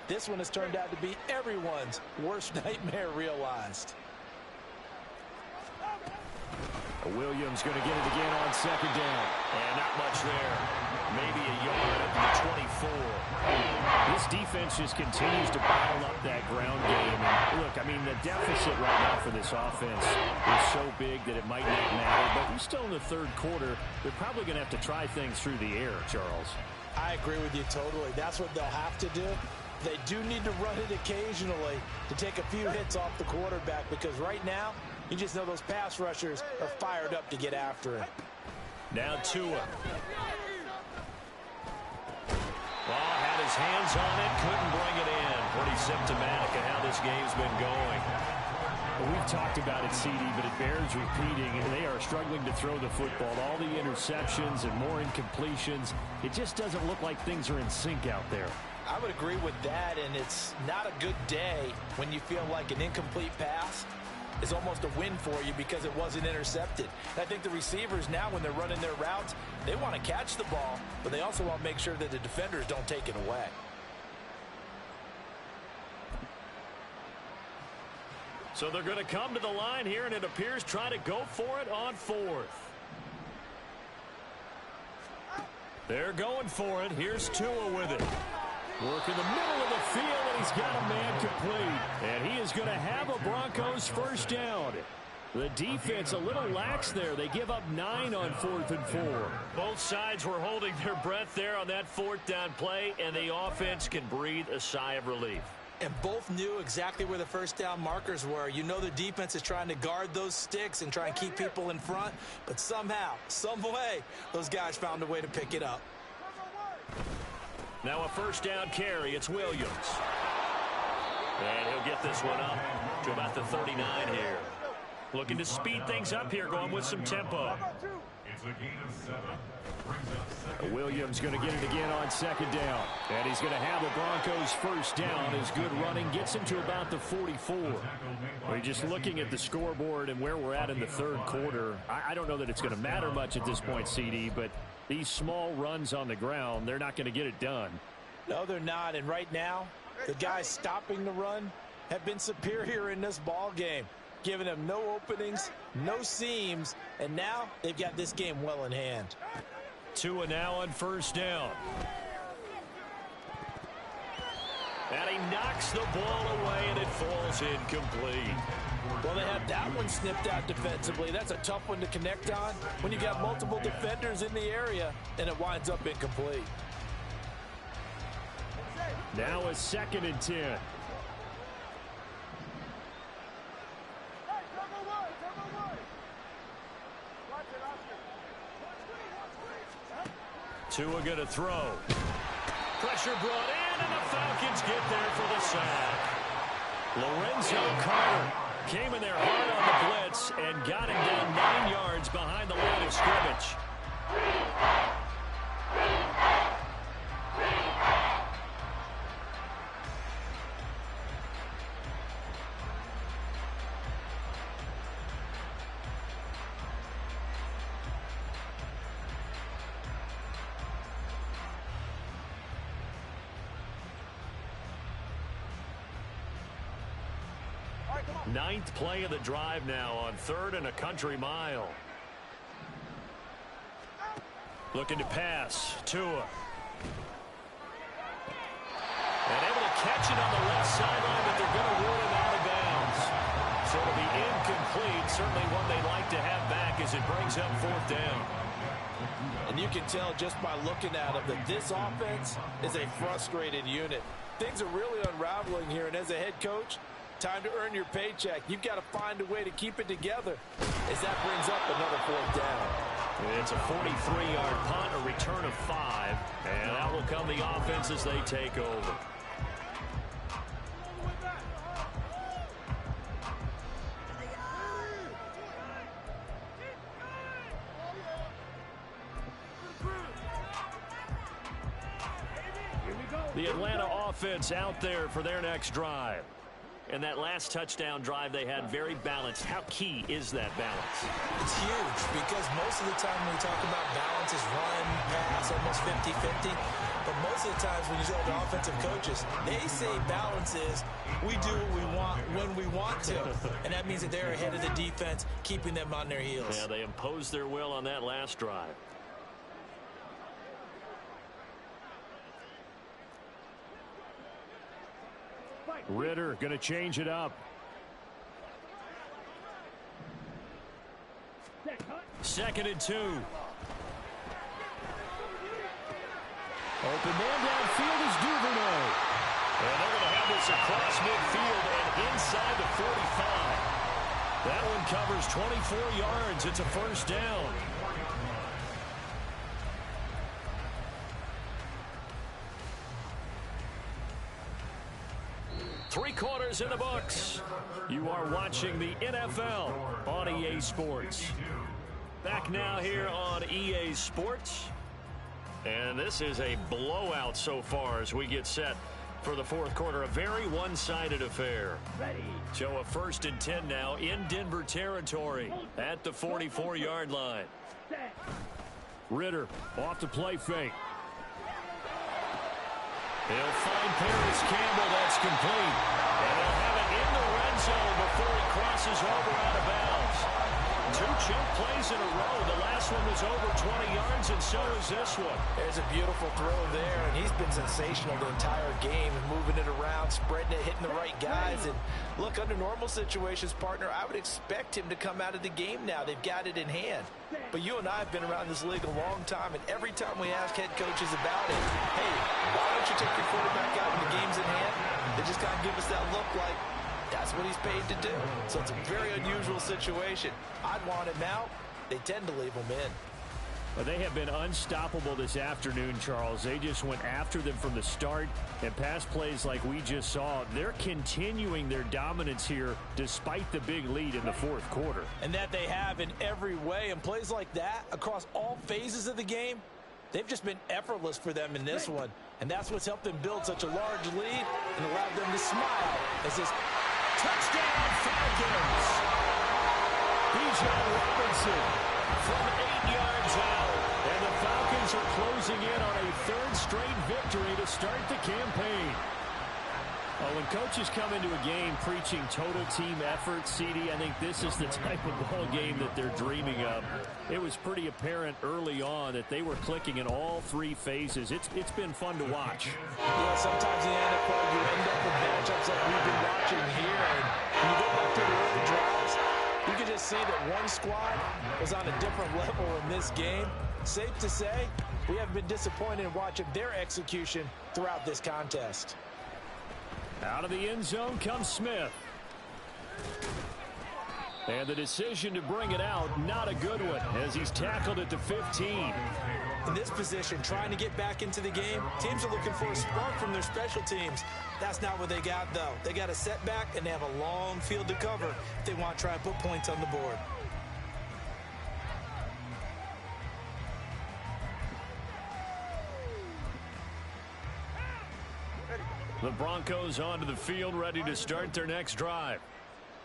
This one has turned out to be everyone's worst nightmare realized. Williams going to get it again on second down. And not much there. Maybe a yard up to the 24. This defense just continues to bottle up that ground game. And look, I mean, the deficit right now for this offense is so big that it might not matter. But we're still in the third quarter. They're probably going to have to try things through the air, Charles. I agree with you totally. That's what they'll have to do. They do need to run it occasionally to take a few hits off the quarterback because right now, you just know those pass rushers are fired up to get after him. Now Tua. Well, had his hands on it, couldn't bring it in. Pretty symptomatic of how this game's been going. Well, we've talked about it, CD, but it bears repeating. They are struggling to throw the football. All the interceptions and more incompletions. It just doesn't look like things are in sync out there. I would agree with that, and it's not a good day when you feel like an incomplete pass is almost a win for you because it wasn't intercepted. And I think the receivers now, when they're running their routes, they want to catch the ball, but they also want to make sure that the defenders don't take it away. So they're going to come to the line here, and it appears trying to go for it on fourth. They're going for it. Here's Tua with it. Work in the middle of the field, and he's got a man complete. And he is going to have a Broncos first down. The defense a little lax there. They give up 9 on 4th and 4. Both sides were holding their breath there on that 4th down play, and the offense can breathe a sigh of relief. And both knew exactly where the first down markers were. You know the defense is trying to guard those sticks and try and keep people in front, but somehow, some way, those guys found a way to pick it up. Now a first down carry. It's Williams. And he'll get this one up to about the 39 here. Looking to speed things up here, going with some tempo. It's a gain of 7. Brings up second. Williams going to get it again on second down. And he's going to have the Broncos first down. His good running gets him to about the 44. We're just looking at the scoreboard and where we're at in the third quarter. I don't know that it's going to matter much at this point, CD, but these small runs on the ground, they're not going to get it done. No, they're not. And right now, the guys stopping the run have been superior in this ball game, giving them no openings, no seams, and now they've got this game well in hand. Tua now on first down. And he knocks the ball away, and it falls incomplete. Well, they had that one snipped out defensively. That's a tough one to connect on when you got multiple defenders in the area, and it winds up incomplete. Now a 2nd and 10. Tua going to throw. Pressure brought in, and the Falcons get there for the sack. Lorenzo Carter came in there hard on the blitz and got him down 9 yards behind the line of scrimmage. Ninth play of the drive now on 3rd and a country mile. Looking to pass. Tua. And able to catch it on the left sideline, but they're going to rule him out of bounds. So it'll be incomplete. Certainly one they'd like to have back as it brings up 4th down. And you can tell just by looking at them that this offense is a frustrated unit. Things are really unraveling here, and as a head coach, time to earn your paycheck. You've got to find a way to keep it together as that brings up another 4th down. It's a 43-yard punt, a return of 5, and out will come the offense as they take over. The Atlanta offense out there for their next drive. And that last touchdown drive they had very balanced. How key is that balance? It's huge because most of the time when we talk about balance is run, pass, almost 50-50. But most of the times when you talk to offensive coaches, they say balance is we do what we want when we want to. And that means that they're ahead of the defense, keeping them on their heels. Yeah, they imposed their will on that last drive. Ritter going to change it up. 2nd and 2. Open man downfield is Duvernay. And they're going to have this across midfield and inside the 45. That one covers 24 yards. It's a 1st down. Three quarters in the books. You are watching the NFL on EA Sports. Back now here on EA Sports. And this is a blowout so far as we get set for the 4th quarter. A very one-sided affair. So a 1st and 10 now in Denver territory at the 44-yard line. Ritter off the play fake. He'll find Paris Campbell. That's complete. And they'll have it in the red zone before he crosses over out of bounds. 2 choke plays in a row. The last one was over 20 yards, and so is this one. There's a beautiful throw there, and he's been sensational the entire game, moving it around, spreading it, hitting the right guys. And look, under normal situations, partner, I would expect him to come out of the game now. They've got it in hand. But you and I have been around this league a long time, and every time we ask head coaches about it, hey, why don't you take your quarterback out when the game's in hand? They just kind of give us that look like that's what he's paid to do. So it's a very unusual situation. I'd want him out. They tend to leave him in. Well, they have been unstoppable this afternoon, Charles. They just went after them from the start, and pass plays like we just saw, they're continuing their dominance here despite the big lead in the 4th quarter. And that they have in every way, and plays like that across all phases of the game, they've just been effortless for them in this one. And that's what's helped them build such a large lead and allowed them to smile as this touchdown Falcons. Bijan Robinson from 8 yards out. And the Falcons are closing in on a 3rd straight victory to start the campaign. Well, when coaches come into a game preaching total team effort, CD, I think this is the type of ball game that they're dreaming of. It was pretty apparent early on that they were clicking in all 3 phases. It's been fun to watch. Yeah, sometimes in the NFL you end up with matchups like we've been watching here. And when you go back to the early drives, you can just see that one squad was on a different level in this game. Safe to say, we haven't been disappointed in watching their execution throughout this contest. Out of the end zone comes Smith. And the decision to bring it out, not a good one, as he's tackled at the 15. In this position, trying to get back into the game, teams are looking for a spark from their special teams. That's not what they got, though. They got a setback, and they have a long field to cover if they want to try and put points on the board. The Broncos onto the field, ready to start their next drive.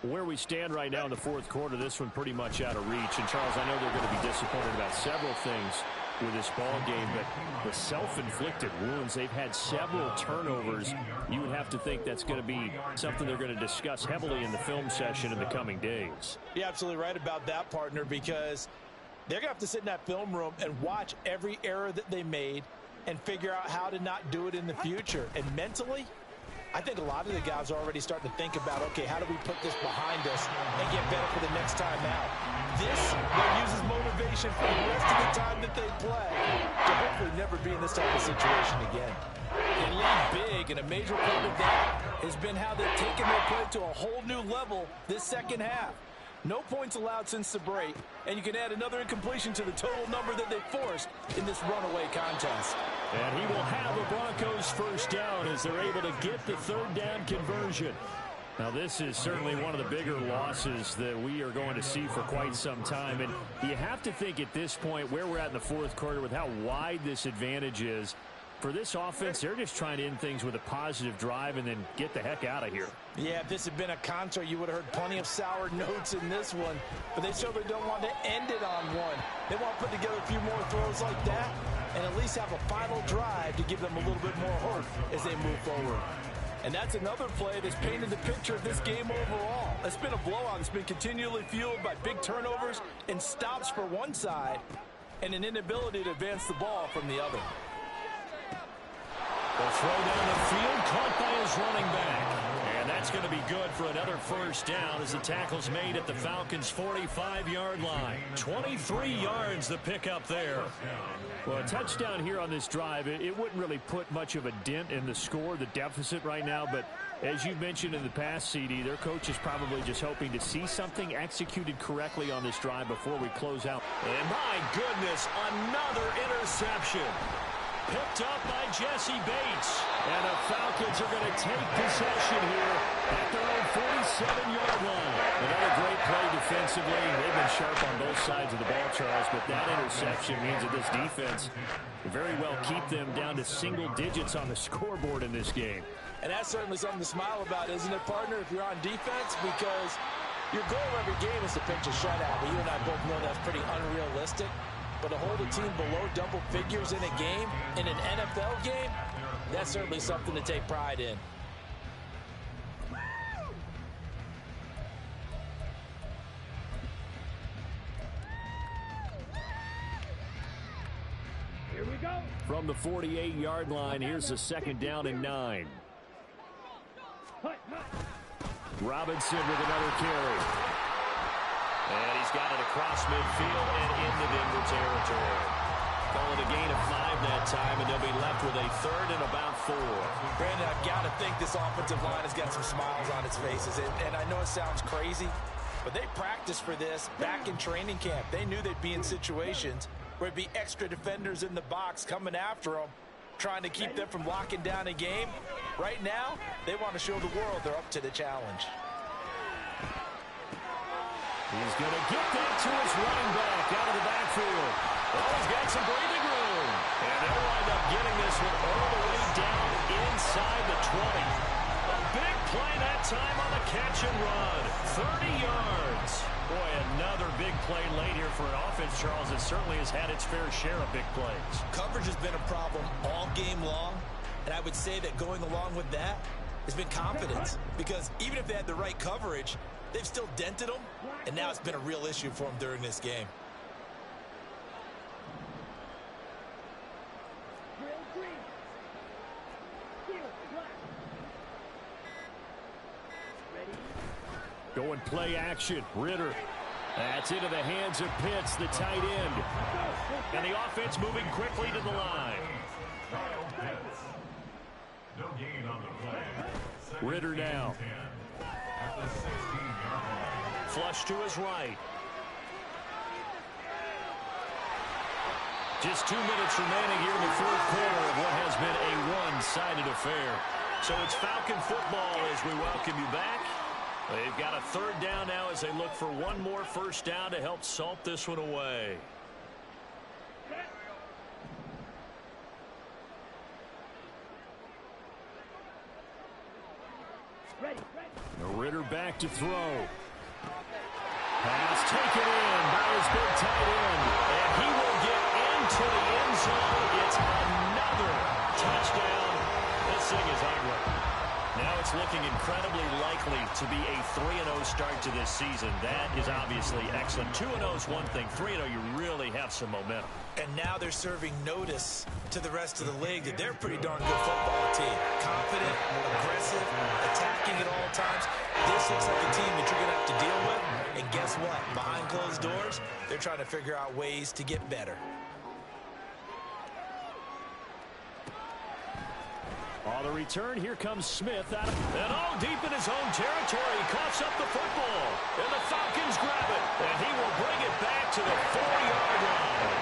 Where we stand right now in the 4th quarter, this one pretty much out of reach. And, Charles, I know they're going to be disappointed about several things with this ball game, but the self-inflicted wounds, they've had several turnovers. You would have to think that's going to be something they're going to discuss heavily in the film session in the coming days. You're absolutely right about that, partner, because They're going to have to sit in that film room and watch every error that they made and figure out how to not do it in the future. And mentally, I think a lot of the guys are already starting to think about, okay, how do we put this behind us and get better for the next time out? This will use as motivation for the rest of the time that they play to hopefully never be in this type of situation again. They lead big, and a major part of that has been how they've taken their play to a whole new level this second half. No points allowed since the break, and you can add another incompletion to the total number that they forced in this runaway contest. And he will have a Broncos first down as they're able to get the third down conversion. Now, this is certainly one of the bigger losses that we are going to see for quite some time. And you have to think at this point where we're at in the fourth quarter with how wide this advantage is. For this offense, they're just trying to end things with a positive drive and then get the heck out of here. Yeah, if this had been a concert, you would have heard plenty of sour notes in this one. But they certainly don't want to end it on one. They want to put together a few more throws like that and at least have a final drive to give them a little bit more hope as they move forward. And that's another play that's painted the picture of this game overall. It's been a blowout. It's been continually fueled by big turnovers and stops for one side and an inability to advance the ball from the other. The throw down the field, caught by his running back. And that's going to be good for another first down as the tackle's made at the Falcons' 45-yard line. 23 yards the pickup there. Well, a touchdown here on this drive, it wouldn't really put much of a dent in the score, the deficit right now. But as you mentioned in the past, CD, their coach is probably just hoping to see something executed correctly on this drive before we close out. And my goodness, another interception. Picked up by Jesse Bates. And the Falcons are going to take possession here at their own 47-yard line. Another great play defensively. They've been sharp on both sides of the ball, Charles, but that interception means that this defense very well keep them down to single digits on the scoreboard in this game. And that's certainly something to smile about, isn't it, partner, if you're on defense? Because your goal every game is to pinch a shutout. But you and I both know that's pretty unrealistic. But to hold a team below double figures in a game, in an NFL game, that's certainly something to take pride in. Here we go. From the 48-yard line, here's the second down and 9. Robinson with another carry. And he's got it across midfield and into Denver territory. Call it a gain of 5 that time, and they'll be left with a third and about 4. Brandon, I've got to think this offensive line has got some smiles on its faces. And I know it sounds crazy, but they practiced for this back in training camp. They knew they'd be in situations where it'd be extra defenders in the box coming after them, trying to keep them from locking down a game. Right now, they want to show the world they're up to the challenge. He's going to get that to his running back out of the backfield. Oh, he's got some breathing room. And they'll wind up getting this one all the way down inside the 20. A big play that time on the catch and run. 30 yards. Boy, another big play late here for an offense, Charles, that certainly has had its fair share of big plays. Coverage has been a problem all game long, and I would say that going along with that has been confidence. Because even if they had the right coverage, they've still dented them, and now it's been a real issue for them during this game. Going play action. Ritter. That's into the hands of Pitts, the tight end. And the offense moving quickly to the line. No gain on the play. Ritter now. At the 16-yard line. Flush to his right. Just 2 minutes remaining here in the fourth quarter of what has been a one-sided affair. So it's Falcon football as we welcome you back. They've got a third down now as they look for one more first down to help salt this one away. Ritter back to throw. Pass taken in by his big tight end. And he will get into the end zone. It's another touchdown. This thing is ugly. Now it's looking incredibly likely to be a 3-0 start to this season. That is obviously excellent. 2-0 is one thing. 3-0, you really have some momentum. And now they're serving notice to the rest of the league that they're a pretty darn good football team. Confident, aggressive, attacking at all times. This looks like a team that you're going to have to deal with. And guess what? Behind closed doors, they're trying to figure out ways to get better. On the return, here comes Smith. And all deep in his own territory. He coughs up the football. And the Falcons grab it. And he will bring it back to the 4-yard line.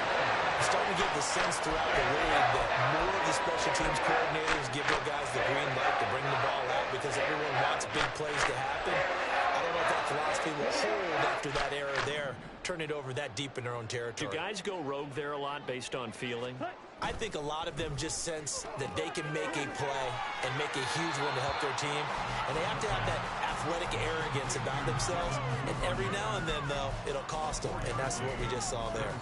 Starting to get the sense throughout the league that more of the special teams coordinators give their guys the green light to bring the ball out because everyone wants big plays to happen. I don't know if that philosophy will hold after that error there. Turn it over that deep in their own territory. Do guys go rogue there a lot based on feeling? I think a lot of them just sense that they can make a play and make a huge one to help their team. And they have to have that athletic arrogance about themselves. And every now and then, though, it'll cost them. And that's what we just saw there.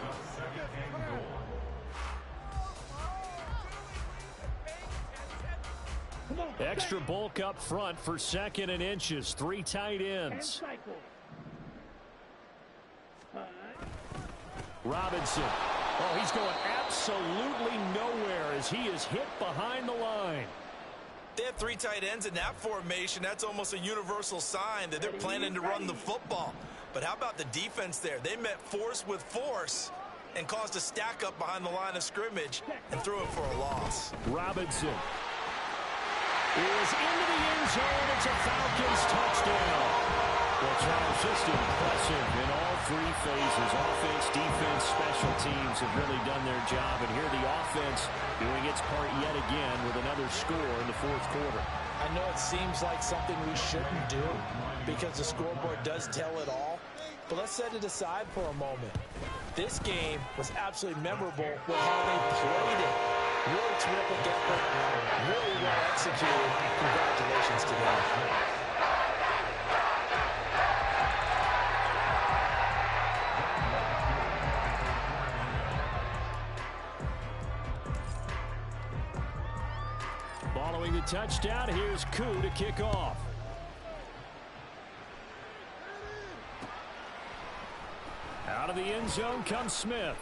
Extra bulk up front for 2nd and inches. 3 tight ends. Robinson. Oh, he's going absolutely nowhere as he is hit behind the line. They have 3 tight ends in that formation. That's almost a universal sign that they're planning to run the football. But how about the defense there? They met force with force and caused a stack up behind the line of scrimmage and threw it for a loss. Robinson is into the end zone. It's a Falcons touchdown. Well, Charles, just impressive in all 3 phases. Offense, defense, special teams have really done their job. And here the offense doing its part yet again with another score in the 4th quarter. I know it seems like something we shouldn't do because the scoreboard does tell it all. But let's set it aside for a moment. This game was absolutely memorable with how they played it. Really terrific effort, really well executed. Congratulations to them. Following the touchdown, here's Koo to kick off. Out of the end zone comes Smith.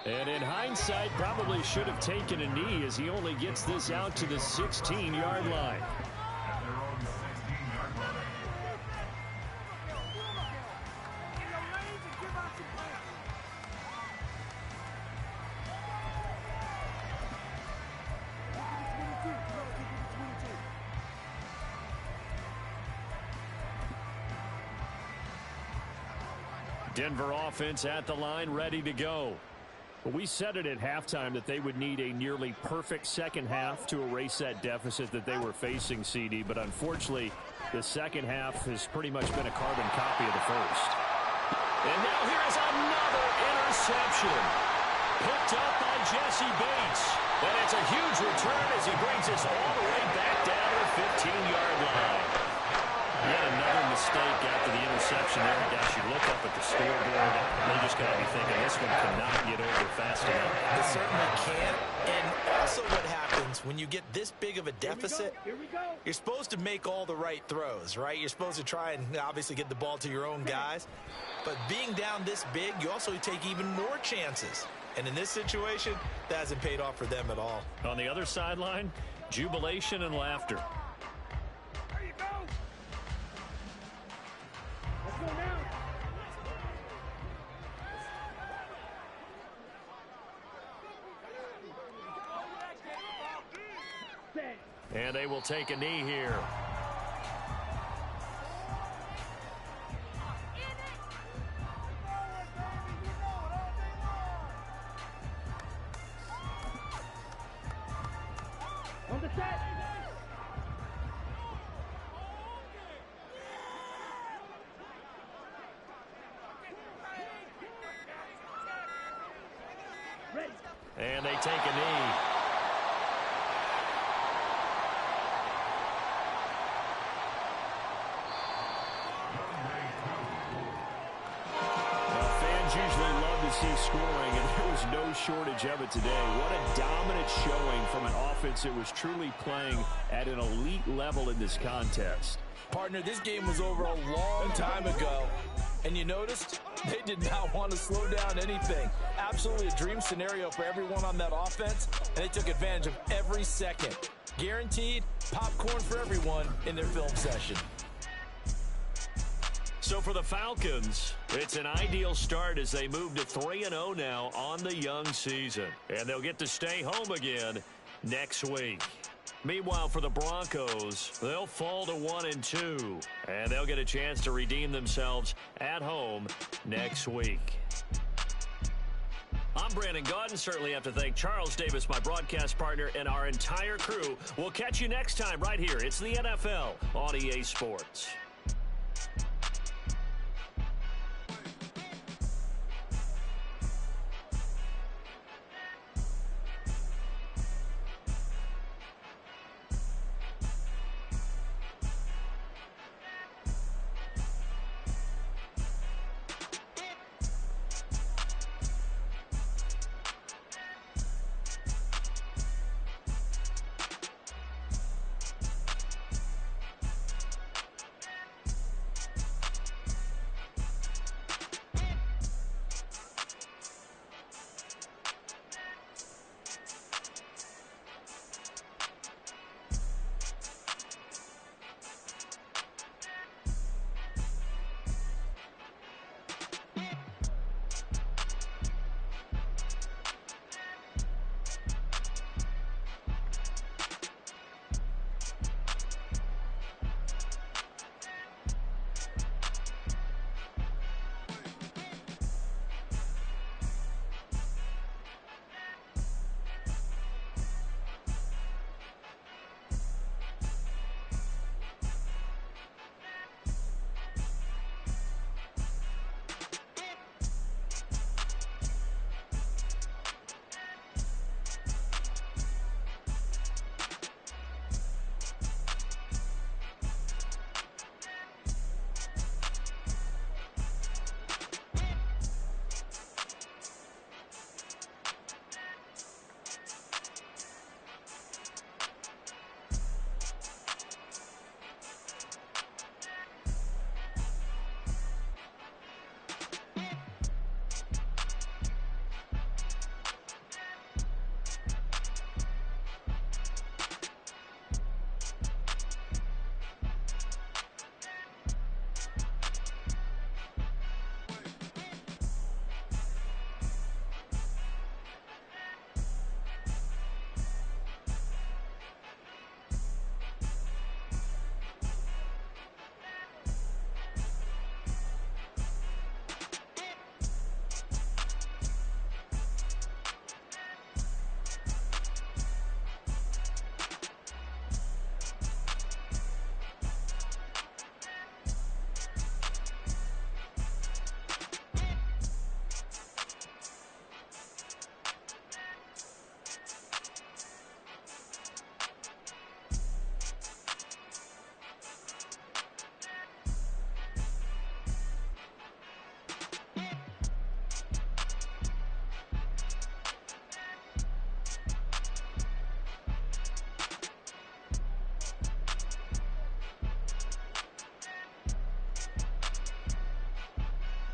And in hindsight, probably should have taken a knee as he only gets this out to the 16-yard line. At their own 16-yard line. Denver offense at the line, ready to go. Well, we said it at halftime that they would need a nearly perfect second half to erase that deficit that they were facing, CD. But unfortunately, the second half has pretty much been a carbon copy of the first. And now here is another interception. Picked up by Jesse Bates. And it's a huge return as he brings us all the way back down to the 15-yard line. Yet another mistake after the interception there. Dash, you look up at the scoreboard, they just got to be thinking this one cannot get over fast enough. It certainly can't. And also what happens when you get this big of a deficit, you're supposed to make all the right throws, right? You're supposed to try and obviously get the ball to your own guys. But being down this big, you also take even more chances. And in this situation, that hasn't paid off for them at all. On the other sideline, jubilation and laughter. There you go. Let's go now. And they will take a knee here. On the set. Ready. And they take a knee. Well, fans usually love to see scoring, and there was no shortage of it today. What a dominant showing from an offense that was truly playing at an elite level in this contest. Partner, this game was over a long time ago, and you noticed they did not want to slow down anything. Absolutely a dream scenario for everyone on that offense, and they took advantage of every second. Guaranteed popcorn for everyone in their film session. So for the Falcons, it's an ideal start as they move to 3-0 now on the young season. And they'll get to stay home again next week. Meanwhile, for the Broncos, they'll fall to 1-2. And they'll get a chance to redeem themselves at home next week. I'm Brandon Gaudin. Certainly have to thank Charles Davis, my broadcast partner, and our entire crew. We'll catch you next time right here. It's the NFL on EA Sports.